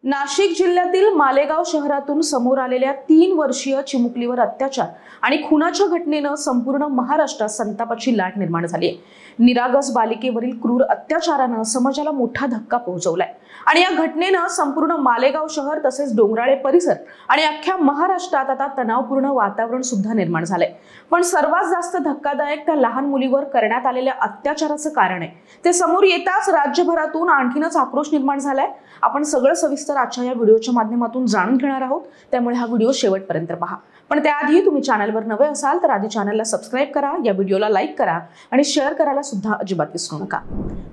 नाशिक जिल्ह्यातील मालेगाव शहरातून समोर आलेल्या 3 वर्षीय चिमुकलीवर अत्याचार आणि खुनाच्या घटनेनं संपूर्ण महाराष्ट्रात संतापाची लाट निर्माण झाली आहे। निरागस बालिकेवरील क्रूर अत्याचारानं समाजाला मोठा धक्का पोहोचवलाय आणि या घटनेनं संपूर्ण मालेगाव शहर तसेच डोंगराळे परिसर आणि अख्ख्या महाराष्ट्रात आता तणावपूर्ण वातावरण सुद्धा निर्माण झालंय। पण सर्वात जास्त धक्कादायक त्या लहान मुलीवर करण्यात आलेल्या अत्याचाराचं कारण आहे। ते समोर येताच राज्यभरातून आणखीनच आक्रोश निर्माण झालाय। आपण सगळं सविस्तर आजच्या या व्हिडिओच्या माध्यमातून जाणून घेणार आहोत, त्यामुळे हा व्हिडिओ शेवटपर्यंत पहा। पण त्याआधी तुम्ही चॅनलवर नवे असाल तर आधी चॅनलला सबस्क्राइब करा, या व्हिडिओला लाईक करा आणि शेअर करायला सुद्धा अजिबात विसरू नका।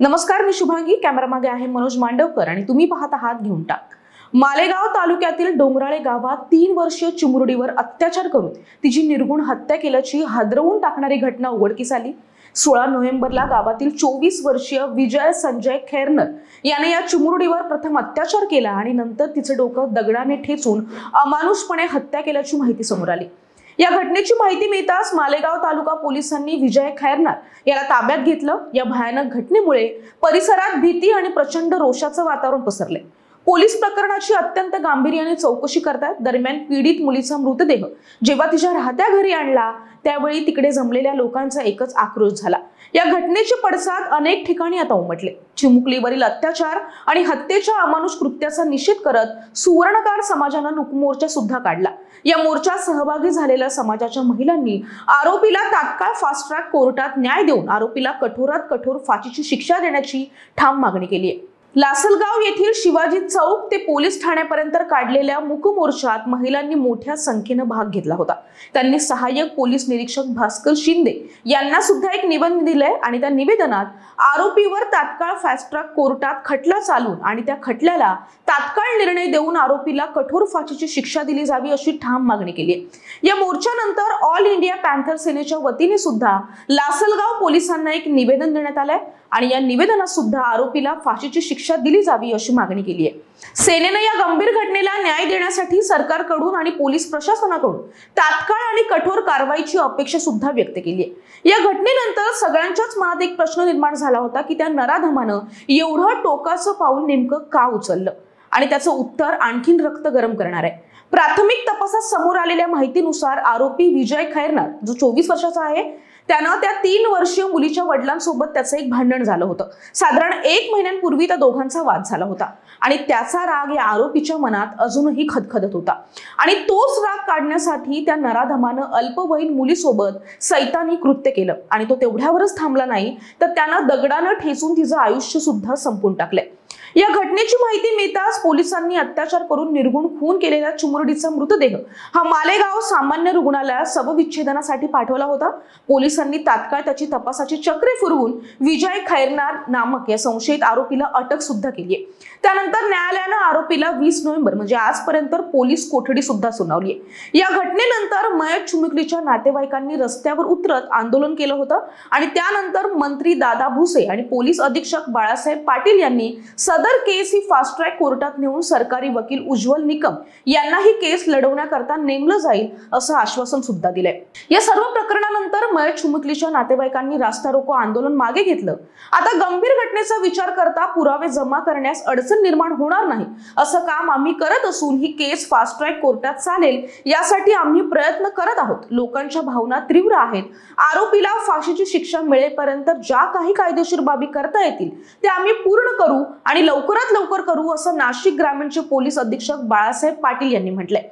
नमस्कार, मी शुभांगी, कॅमेरामागे आहे मनोज मांडवकर आणि तुम्ही पाहत आहात घेऊन टाक। मालेगाव तालुक्यातील डोंगराळे गावात 3 वर्षीय चिमुरडीवर अत्याचार करून तिची निर्घुण हत्या केल्याची हादरवून टाकणारी घटना उघडकीस आली। 16 नोव्हेंबरला गावातील 24 वर्षीय विजय संजय खैरनर याने या चिमुरडीवर प्रथम अत्याचार केला आणि नंतर तिचे डोकं दगडाने ठेचून अमानुषपणे हत्या केल्याची माहिती समोर आली। या घटनेची माहिती मिळताच मालेगाव तालुका पोलिसांनी विजय खैरनर याला ताब्यात घेतलं। या भयानक घटनेमुळे परिसरात भीती आणि प्रचंड रोषाचं वातावरण पसरले। पोलीस प्रकरणाची अत्यंत गांभीर्याने चौकशी करतात। दरम्यान पीडित मुलीचा मृतदेह जेव्हा तिच्या राहत्या घरी आणला त्यावेळी तिकडे जमलेल्या लोकांचा एकच आक्रोश झाला। या घटनेचे पडसाद अनेक ठिकाणी आता उमटले। चिमुकलीवरील अत्याचार आणि हत्येच्या अमानुष कृत्याचा निषेध करत सुवर्णकार समाजानं मोर्चा सुद्धा काढला। या मोर्चात सहभागी झालेल्या समाजाच्या महिलांनी आरोपीला तात्काळ फास्ट ट्रॅक कोर्टात न्याय देऊन आरोपीला कठोरात कठोर फाशीची शिक्षा देण्याची ठाम मागणी केली आहे। लासलगाव येथील शिवाजी चौक ते पोलीस ठाण्यापर्यंत काढलेल्या मूक मोर्चात महिलांनी मोठ्या संख्येने भाग घेतला होता। त्यांनी सहाय्यक पोलीस निरीक्षक भास्कर शिंदे यांना सुद्धा एक निवेदन दिलंय आणि त्या निवेदनात आरोपीवर तात्काळ फास्ट ट्रॅक कोर्टात खटला चालून आणि त्या खटल्याला तात्काळ निर्णय देऊन आरोपीला कठोर फाशीची शिक्षा दिली जावी अशी ठाम मागणी केली आहे। या मोर्चानंतर ऑल इंडिया पॅन्थर सेनेच्या वतीने सुद्धा लासलगाव पोलिसांना एक निवेदन देण्यात आलंय आणि या निवेदनात सुद्धा आरोपीला फाशीची शिक्षा दिली जावी अशी मागणी केली आहे। सेनेने या गंभीर घटनेला न्याय देण्यासाठी सरकारकडून आणि पोलीस प्रशासनाकडून तात्काळ आणि कठोर कारवाईची अपेक्षा सुद्धा व्यक्त केली आहे। या घटनेनंतर सगळ्यांच्याच मनात एक प्रश्न निर्माण झाला होता की त्या नराधमानं एवढं टोकाचं पाऊल नेमकं का उचललं आणि त्याचं उत्तर आणखीन रक्त गरम करणार आहे। प्राथमिक तपासात समोर आलेल्या माहितीनुसार आरोपी विजय खैरनर जो 24 वर्षाचा आहे त्यानं त्या 3 वर्षीय मुलीच्या वडिलांसोबत त्याचं एक भांडण झालं होतं। साधारण 1 महिन्यांपूर्वी त्या दोघांचा वाद झाला होता आणि त्याचा राग या आरोपीच्या मनात अजूनही खदखदत होता आणि तोच राग काढण्यासाठी त्या नराधमानं अल्पवयीन मुलीसोबत सैतानी कृत्य केलं आणि तो तेवढ्यावरच थांबला नाही तर त्यानं दगडानं ठेचून तिचं आयुष्य सुद्धा संपवून टाकलंय। या घटनेची माहिती मिळताच पोलिसांनी अत्याचार करून निर्घुण खून केलेल्या चिमुरडीचा मृतदेह हा मालेगाव सामान्य रुग्णालयात शवविच्छेदनासाठी पाठवला होता। पोलिसांनी तात्काळ त्याची तपासाची चक्रे फिरवून विजय खैरनर नामक या संशयित आरोपीला अटक सुद्धा केली आहे। त्यानंतर न्यायालयानं आरोपीला 20 नोव्हेंबर म्हणजे आजपर्यंत पोलीस कोठडी सुद्धा सुनावली आहे। या घटनेनंतर मयत चिमुकलीच्या नातेवाईकांनी रस्त्यावर उतरत आंदोलन केलं होतं आणि त्यानंतर मंत्री दादा भुसे आणि पोलीस अधीक्षक बाळासाहेब पाटील यांनी सदर केस ही फास्ट ट्रॅक कोर्टात नेऊन सरकारी वकील उज्ज्वल निकम यांना ही केस लढवण्याकरता नेमलं जाईल असं आश्वासन सुद्धा दिलंय। या सर्व प्रकरणानंतर मयत चिमुकलीच्या नातेवाईकांनी रास्ता रोको आंदोलन मागे घेतलं। आता गंभीर घटनेचा विचार करता पुरावे जमा करण्यास अडचण निर्माण होणार नाही असं काम आम्ही करत असून ही केस फास्ट ट्रॅक कोर्टात चालेल यासाठी आम्ही प्रयत्न करत आहोत। लोकांच्या भावना तीव्र आहेत। आरोपीला फाशीची शिक्षा मिळेपर्यंत ज्या काही कायदेशीर बाबी करता येतील ते आम्ही पूर्ण करू आणि लवकरात लवकर करू असं नाशिक ग्रामीणचे पोलीस अधीक्षक बाळासाहेब पाटील यांनी म्हटलंय।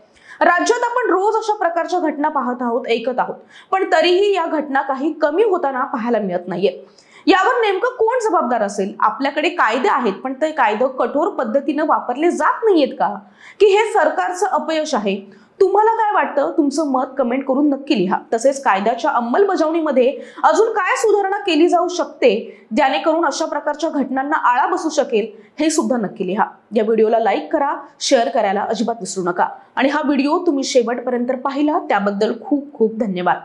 राज्यात आपण रोज अशा प्रकारच्या घटना पाहत आहोत, ऐकत आहोत, पण तरीही या घटना काही कमी होताना पाहायला मिळत नाहीये। यावर नेमकं कोण जबाबदार असेल? आपल्याकडे कायदे आहेत पण ते कायदे कठोर पद्धतीने वापरले जात नाहीयेत का, की हे सरकारचं अपयश आहे? तुम्हाला काय वाटतं? तुमचं मत कमेंट करून नक्की लिहा। तसेच कायद्याच्या अंमलबजावणीमध्ये अजून काय सुधारणा केली जाऊ शकते जेणेकरून अशा प्रकारच्या घटनांना आळा बसू शकेल हे सुद्धा नक्की लिहा। या व्हिडिओला लाईक करा, शेअर करायला अजिबात विसरू नका आणि हा व्हिडिओ तुम्ही शेवटपर्यंत पाहिला त्याबद्दल खूप खूप धन्यवाद।